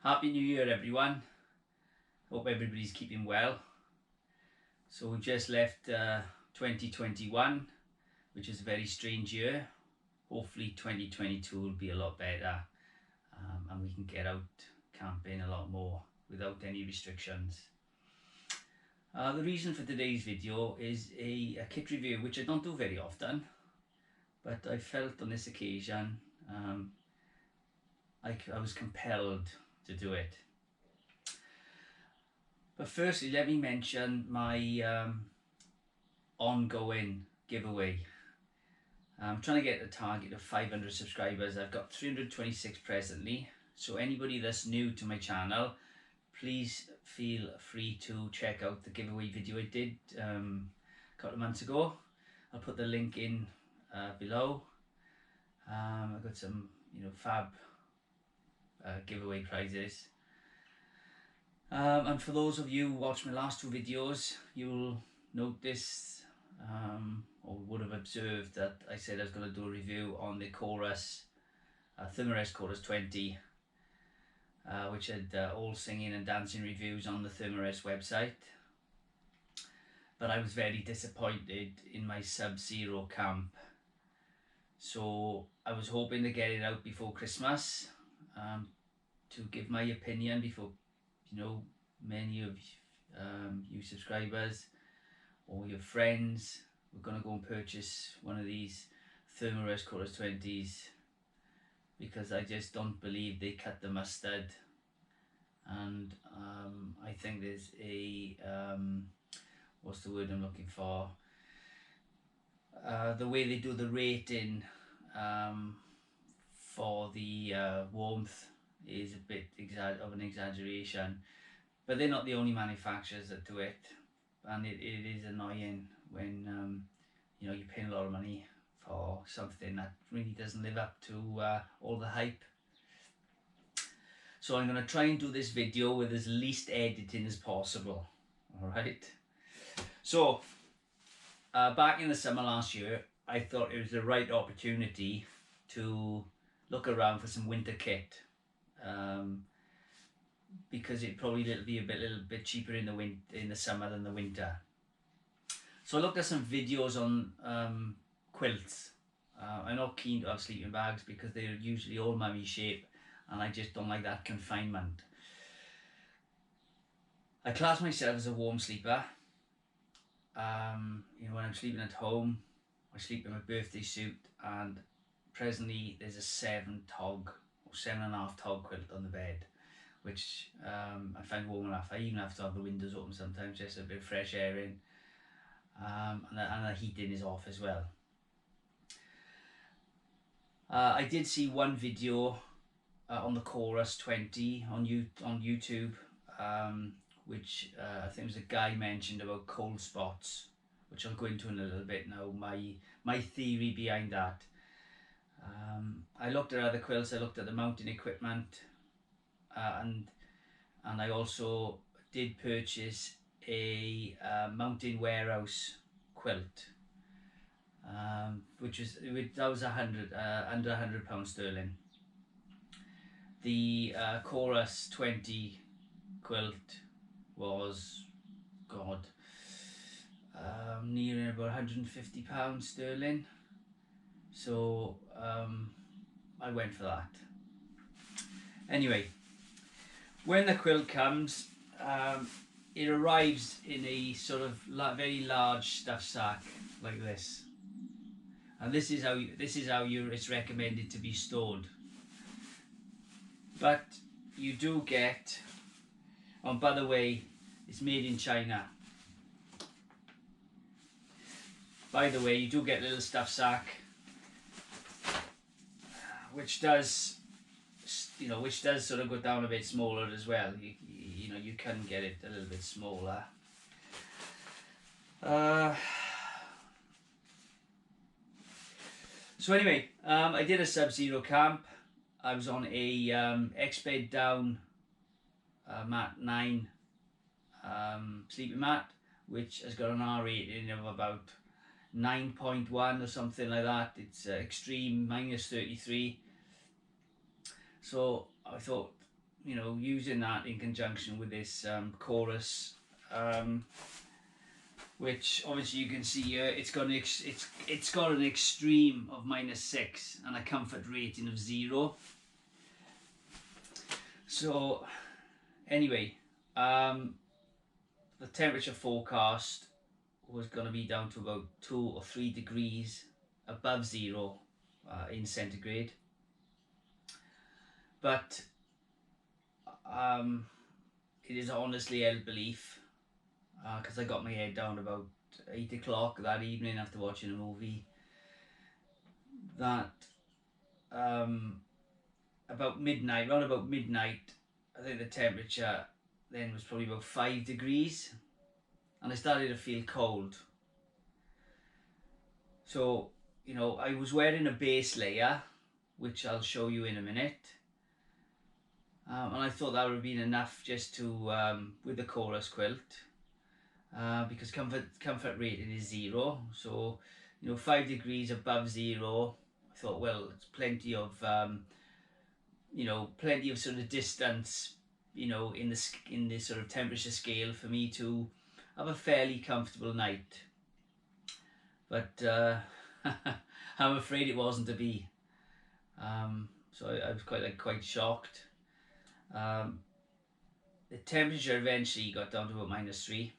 Happy New Year everyone. Hope everybody's keeping well. So we just left 2021, which is a very strange year. Hopefully 2022 will be a lot better and we can get out camping a lot more without any restrictions. The reason for today's video is a kit review, which I don't do very often, but I felt on this occasion I was compelled to do it. But firstly, let me mention my ongoing giveaway. I'm trying to get a target of 500 subscribers. I've got 326 presently, so anybody that's new to my channel, please feel free to check out the giveaway video I did a couple of months ago. I'll put the link in below. I've got some fab giveaway prizes, and for those of you who watched my last two videos, you'll notice or would have observed that I said I was going to do a review on the Corus Thermarest Corus 20, which had all singing and dancing reviews on the Thermarest website. But I was very disappointed in my Sub-Zero camp, so I was hoping to get it out before Christmas to give my opinion before many of you subscribers or your friends were going to go and purchase one of these Thermarest Corus 20s, because I just don't believe they cut the mustard. And I think there's a what's the word I'm looking for, the way they do the rating for the warmth is a bit of an exaggeration. But they're not the only manufacturers that do it, and it is annoying when you're paying a lot of money for something that really doesn't live up to all the hype. So I'm going to try and do this video with as least editing as possible. Alright, so back in the summer last year, I thought it was the right opportunity to look around for some winter kit, because it probably be a little bit cheaper in the summer than the winter. So I looked at some videos on quilts. I'm not keen to have sleeping bags because they're usually all mummy shape, and I just don't like that confinement. I class myself as a warm sleeper. When I'm sleeping at home, I sleep in my birthday suit, and presently there's a 7-tog or 7.5 tog quilt on the bed, which I find warm enough. I even have to have the windows open sometimes, just a bit of fresh air in, and the heating is off as well. I did see one video on the Corus 20 on YouTube, which I think was a guy mentioned about cold spots, which I'll go into in a little bit now, my theory behind that. I looked at other quilts, I looked at the mounting equipment, and I also did purchase a mountain warehouse quilt, that was under £100 sterling. The Corus 20 quilt was near about £150 sterling, so I went for that. Anyway, when the quilt comes, it arrives in a sort of very large stuff sack like this, and this is how it's recommended to be stored. But you do get, and by the way, it's made in China. By the way, you do get a little stuff sack, which does sort of go down a bit smaller as well. You can get it a little bit smaller. So anyway, I did a Sub-Zero camp. I was on a X-Bed Down mat 9 sleeping mat, which has got an R rating of about 9.1 or something like that. It's extreme -33. So I thought you know, using that in conjunction with this Corus, which obviously you can see here, it's got an extreme of -6 and a comfort rating of 0. So anyway, the temperature forecast was going to be down to about 2 or 3 degrees above 0 in centigrade, but it is honestly held belief, because I got my head down about 8 o'clock that evening after watching a movie, that around about midnight, I think the temperature then was probably about 5 degrees, and I started to feel cold. So, you know, I was wearing a base layer, which I'll show you in a minute, and I thought that would have been enough just to, with the Corus quilt, because comfort rating is 0, so, you know, 5 degrees above 0, I thought, well, it's plenty of you know, plenty of sort of distance, you know, in the sort of temperature scale for me to have a fairly comfortable night. But I'm afraid it wasn't to be. So I was quite shocked. The temperature eventually got down to about -3,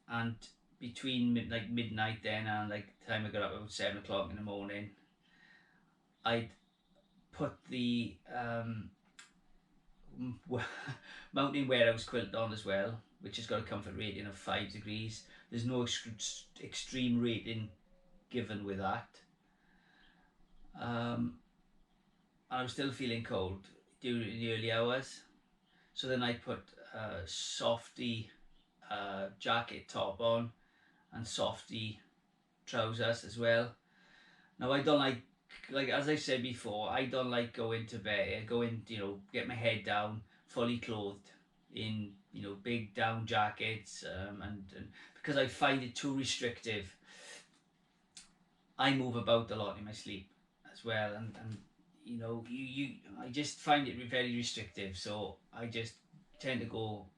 and between midnight then and like the time I got up about 7 o'clock in the morning, I'd put the mountain warehouse quilt on as well, which has got a comfort rating of 5 degrees. There's no extreme rating given with that. And I was still feeling cold during the early hours, so then I put a softy jacket top on and softy trousers as well. Now I don't like as I said before, I don't like going to bed, you know, get my head down fully clothed in, you know, big down jackets, and because I find it too restrictive. I move about a lot in my sleep as well, and you know, I just find it very restrictive, so I just tend to go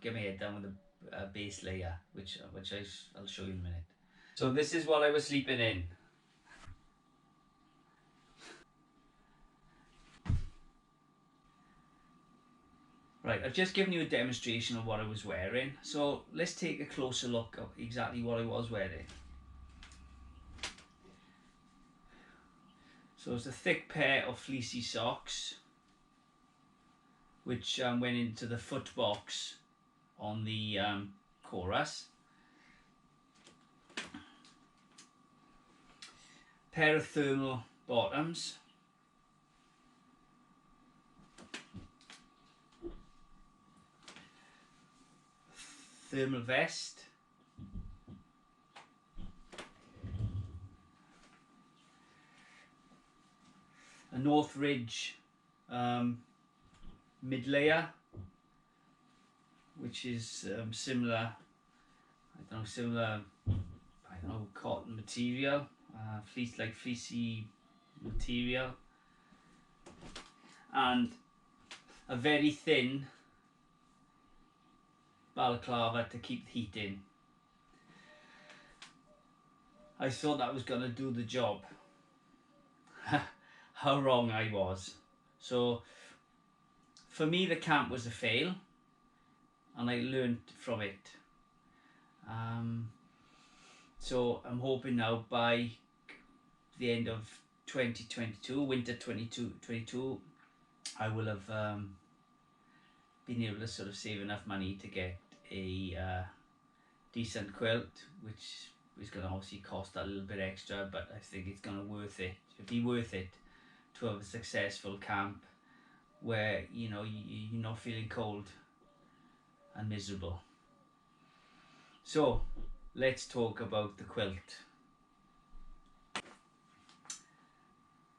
get my head down with a base layer, which I'll show you in a minute. So this is what I was sleeping in. Right, I've just given you a demonstration of what I was wearing, so let's take a closer look at exactly what I was wearing. So it's a thick pair of fleecy socks, which went into the foot box on the Corus. Pair of thermal bottoms. Thermal vest. A North Ridge mid layer, which is similar cotton material, fleecy material, and a very thin balaclava to keep the heat in. I thought that was going to do the job. How wrong I was. So for me the camp was a fail, and I learned from it. So I'm hoping now by the end of 2022, winter 2022, I will have been able to sort of save enough money to get a decent quilt, which is going to obviously cost a little bit extra, but I think it's going to be worth it to have a successful camp where, you know, you're not feeling cold and miserable. So let's talk about the quilt.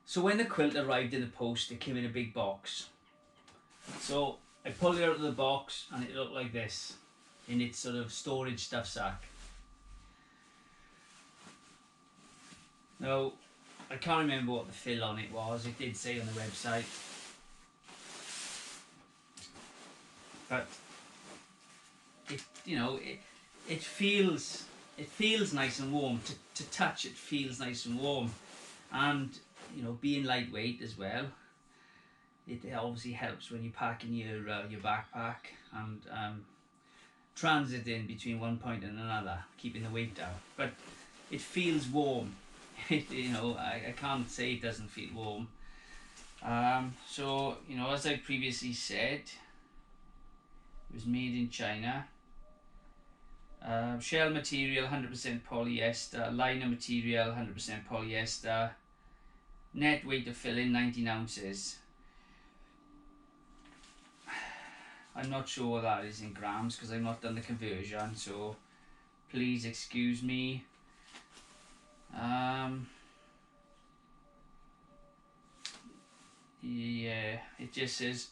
So when the quilt arrived in the post, it came in a big box. So I pulled it out of the box and it looked like this in its sort of storage stuff sack. Now I can't remember what the fill on it was. It did say on the website, but it, you know, it feels nice and warm to touch. It feels nice and warm, and you know, being lightweight as well, it obviously helps when you're packing your backpack and transiting between one point and another, keeping the weight down. But it feels warm. You know, I can't say it doesn't feel warm. So, you know, as I previously said, it was made in China. Shell material 100% polyester, liner material 100% polyester, net weight of filling 19 ounces. I'm not sure what that is in grams because I've not done the conversion, so please excuse me. Yeah, it just says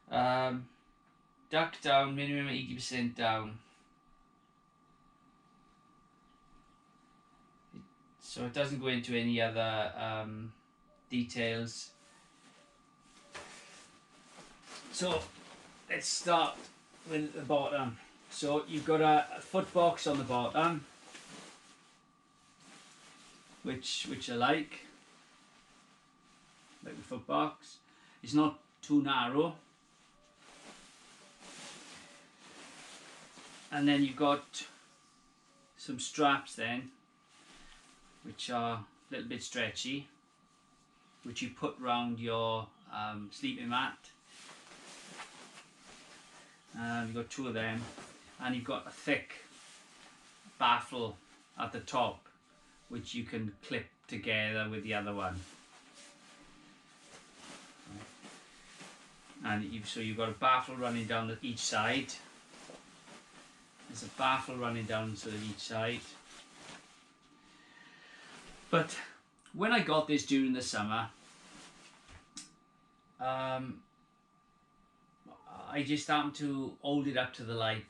duck down, minimum 80% down. So it doesn't go into any other details. So let's start with the bottom. So you've got a foot box on the bottom, which I like the foot box. It's not too narrow. And then you've got some straps then, which are a little bit stretchy, which you put round your sleeping mat. You've got two of them, and you've got a thick baffle at the top, which you can clip together with the other one. And so you've got a baffle running down each side. There's a baffle running down sort of each side. But when I got this during the summer, I just happened to hold it up to the light,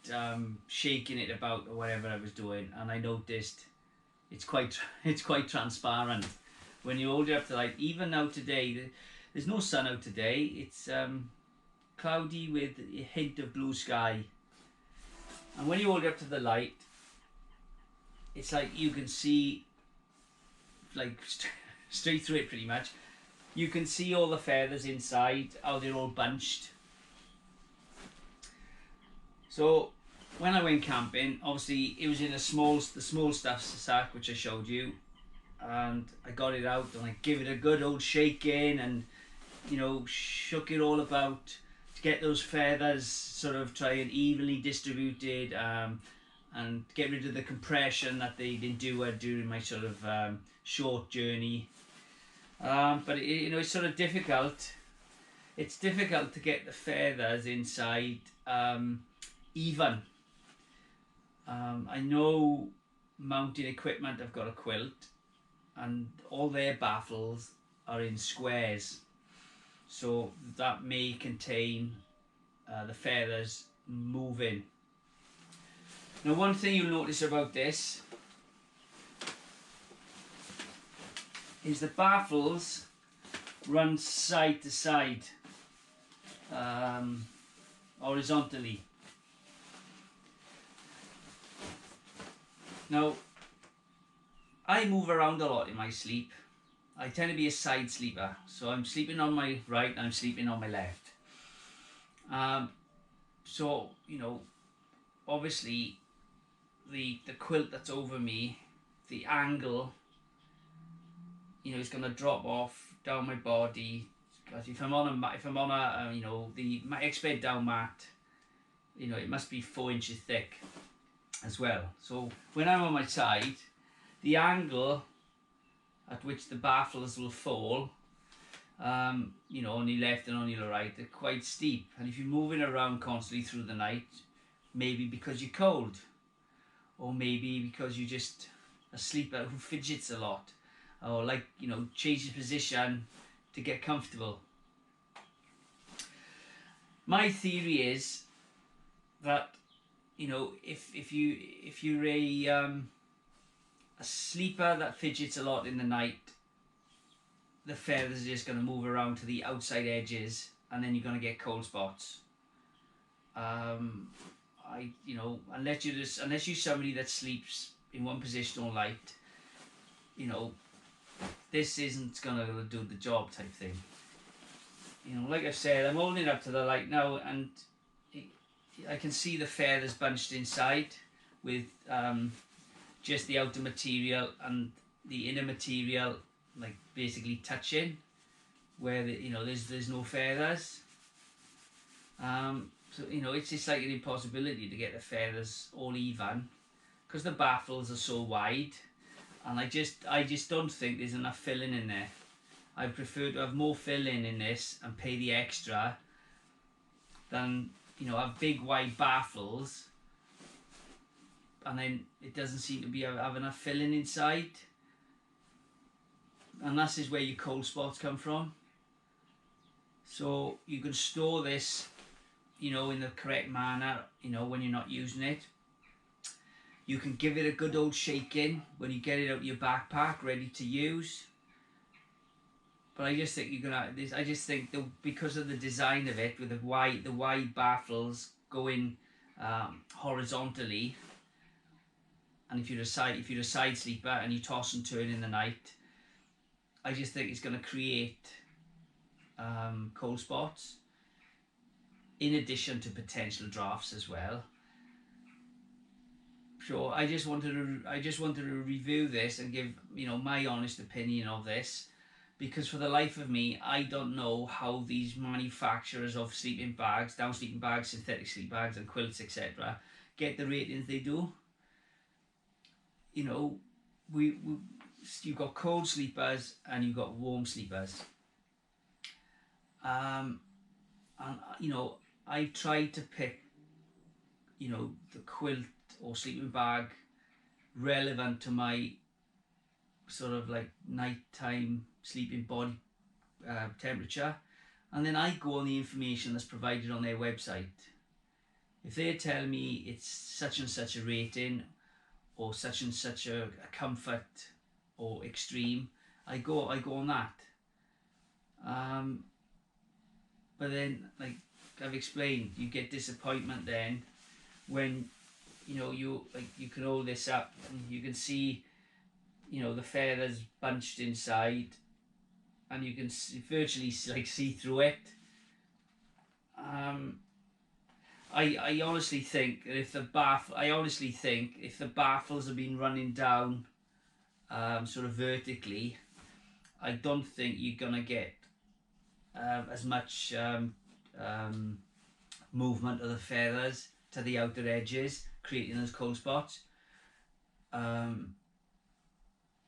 shaking it about or whatever I was doing, and I noticed it's quite transparent when you hold it up to the light. Even now today, there's no sun out today. It's cloudy with a hint of blue sky, and when you hold it up to the light, it's like you can see like straight through it pretty much. You can see all the feathers inside, how they're all bunched. So when I went camping, obviously it was in the small stuff sack which I showed you, and I got it out and I gave it a good old shaking and, you know, shook it all about to get those feathers sort of try and evenly distributed, and get rid of the compression that they endured during my sort of short journey. But you know, it's sort of difficult. It's difficult to get the feathers inside even. I know mounting equipment have got a quilt, and all their baffles are in squares, so that may contain the feathers moving. Now, one thing you'll notice about this is the baffles run side to side, horizontally. Now, I move around a lot in my sleep. I tend to be a side sleeper, so I'm sleeping on my right and I'm sleeping on my left. So, you know, obviously the quilt that's over me, the angle, you know, is going to drop off down my body. Because if I'm on a you know, my X-bed down mat, you know, it must be 4 inches thick as well. So when I'm on my side, the angle at which the baffles will fall, you know, on your left and on your right, they're quite steep. And if you're moving around constantly through the night, maybe because you're cold, or maybe because you're just a sleeper who fidgets a lot, or like, you know, changes position to get comfortable. My theory is that, you know, if you're a sleeper that fidgets a lot in the night, the feathers are just going to move around to the outside edges, and then you're going to get cold spots. you know, unless you're somebody that sleeps in one position all night, you know, this isn't gonna do the job type thing. You know, like I've said, I'm holding it up to the light now, and I can see the feathers bunched inside with just the outer material and the inner material like basically touching where you know there's no feathers. So you know, it's just like an impossibility to get the feathers all even because the baffles are so wide, and I just don't think there's enough filling in there. I prefer to have more filling in this and pay the extra than, you know, have big wide baffles and then it doesn't seem to be have enough filling inside. And this is where your cold spots come from. So you can store this, you know, in the correct manner, you know, when you're not using it. You can give it a good old shaking when you get it out of your backpack ready to use. But I just think you're gonna. I just think that because of the design of it, with the wide baffles going horizontally, and if you're a side sleeper and you toss and turn in the night, I just think it's going to create cold spots, in addition to potential drafts as well. So I just wanted to review this and give, you know, my honest opinion of this. Because for the life of me, I don't know how these manufacturers of sleeping bags, down sleeping bags, synthetic sleep bags and quilts, etc. get the ratings they do. You know, you've got cold sleepers and you've got warm sleepers. And, you know, I tried to pick, you know, the quilt or sleeping bag relevant to my sort of like nighttime sleeping body temperature, and then I go on the information that's provided on their website. If they tell me it's such and such a rating or such and such a comfort or extreme, I go on that. But then, like I've explained, you get disappointment then when, you know, you can hold this up and you can see, you know, the feathers bunched inside, and you can virtually like see through it. I honestly think that if the baffles have been running down sort of vertically, I don't think you're gonna get as much movement of the feathers to the outer edges, creating those cold spots.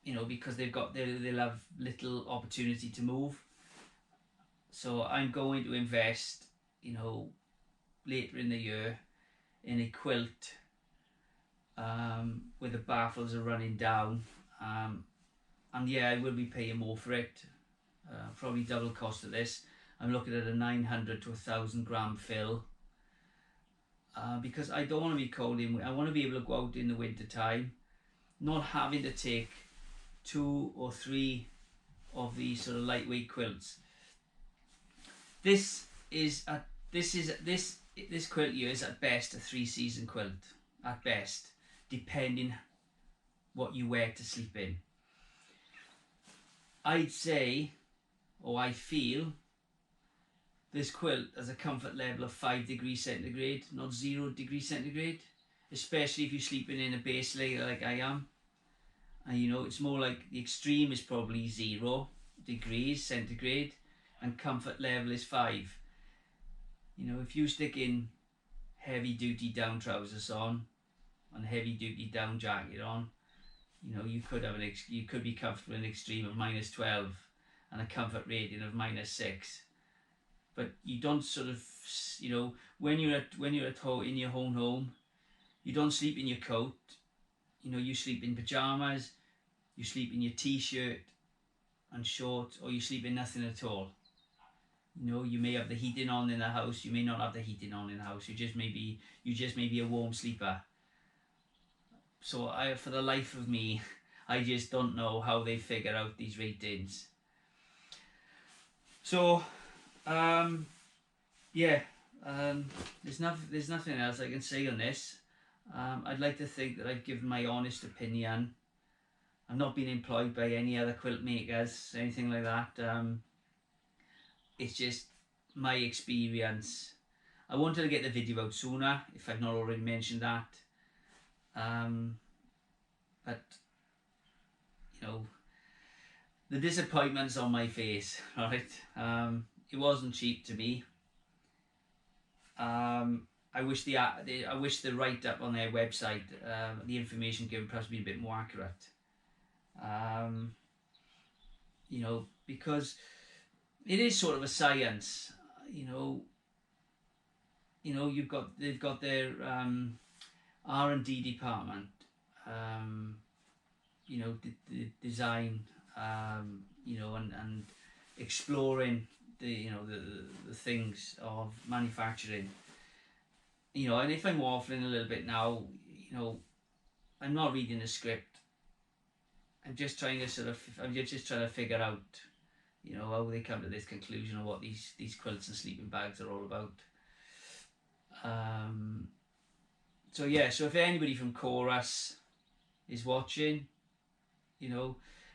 You know, because they'll have little opportunity to move. So I'm going to invest, you know, later in the year in a quilt where the baffles are running down, and yeah, I will be paying more for it, probably double cost of this. I'm looking at a 900 to 1,000 gram fill, because I don't want to be cold I want to be able to go out in the winter time, not having to take 2 or 3 of these sort of lightweight quilts. This quilt here is at best a 3-season quilt, at best, depending what you wear to sleep in. I'd say, or I feel, this quilt has a comfort level of 5 degrees centigrade, not 0 degrees centigrade, especially if you're sleeping in a base layer like I am. And you know, it's more like the extreme is probably 0 degrees centigrade and comfort level is 5. You know, if you stick in heavy duty down trousers on and heavy duty down jacket on, you know, you could be comfortable in an extreme of -12 and a comfort rating of -6. But you don't sort of, you know, when you're at home in your own home, you don't sleep in your coat. You know, you sleep in pajamas, you sleep in your t-shirt and shorts, or you sleep in nothing at all. You know, you may have the heating on in the house, you may not have the heating on in the house. You just may be a warm sleeper. So for the life of me, I just don't know how they figure out these ratings. So, yeah, there's nothing else I can say on this. I'd like to think that I've given my honest opinion. I'm not being employed by any other quilt makers, anything like that. It's just my experience. I wanted to get the video out sooner, if I've not already mentioned that. But, you know, the disappointment's on my face, right? It wasn't cheap to me. I wish the write-up on their website, the information given, perhaps be a bit more accurate. You know, because it is sort of a science. They've got their R&D department. The design. And exploring the things of manufacturing. And if I'm waffling a little bit now, I'm not reading the script. I'm just trying to figure out, how they come to this conclusion of what these quilts and sleeping bags are all about. So if anybody from Corus is watching,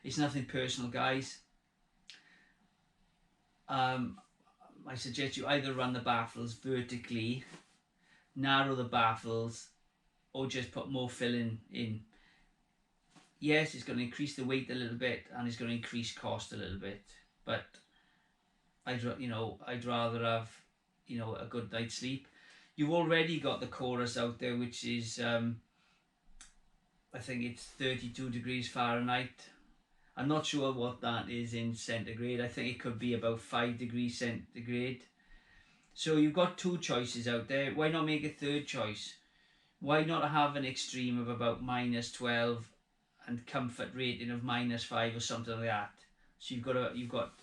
it's nothing personal, guys. I suggest you either run the baffles vertically, narrow the baffles, or just put more filling in. Yes, it's going to increase the weight a little bit and it's going to increase cost a little bit, but I'd rather have a good night's sleep. You've already got the Corus out there, which is I think it's 32 degrees Fahrenheit. I'm not sure what that is in centigrade. I think it could be about 5 degrees centigrade. So you've got two choices out there. Why not make a third choice? Why not have an extreme of about -12 and comfort rating of -5 or something like that? So you've got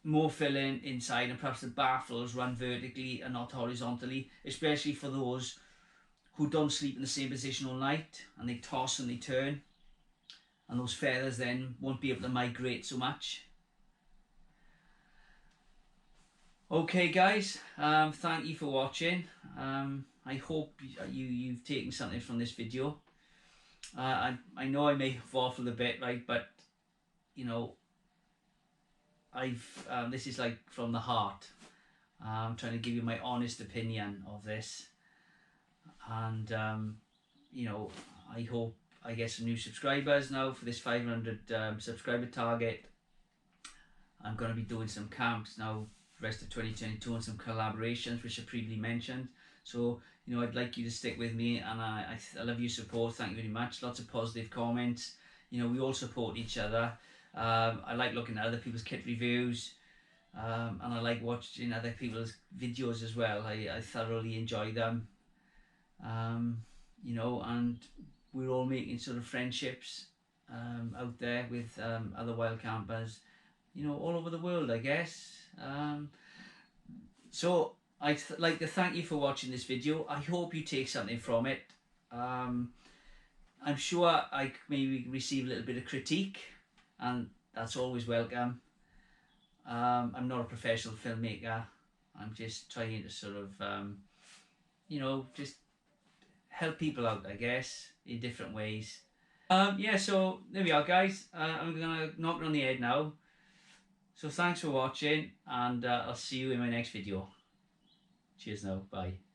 more filling inside, and perhaps the baffles run vertically and not horizontally, especially for those who don't sleep in the same position all night and they toss and they turn, and those feathers then won't be able to migrate so much. Okay guys, thank you for watching. I hope you've taken something from this video. I know I may have waffled a bit, right, but this is like from the heart. I'm trying to give you my honest opinion of this, and I hope I get some new subscribers now for this 500 subscriber target. I'm going to be doing some camps now the rest of 2022 and some collaborations which I previously mentioned. So I'd like you to stick with me, and I love your support. Thank you very much. Lots of positive comments. We all support each other. I like looking at other people's kit reviews, and I like watching other people's videos as well. I thoroughly enjoy them. And we're all making sort of friendships out there with other wild campers, all over the world, I guess. So I'd like to thank you for watching this video. I hope you take something from it. I'm sure I maybe receive a little bit of critique, and that's always welcome. I'm not a professional filmmaker. I'm just trying to sort of, just help people out, I guess, in different ways. So there we are, guys. I'm gonna knock it on the head now. So thanks for watching, and I'll see you in my next video. Cheers now, bye.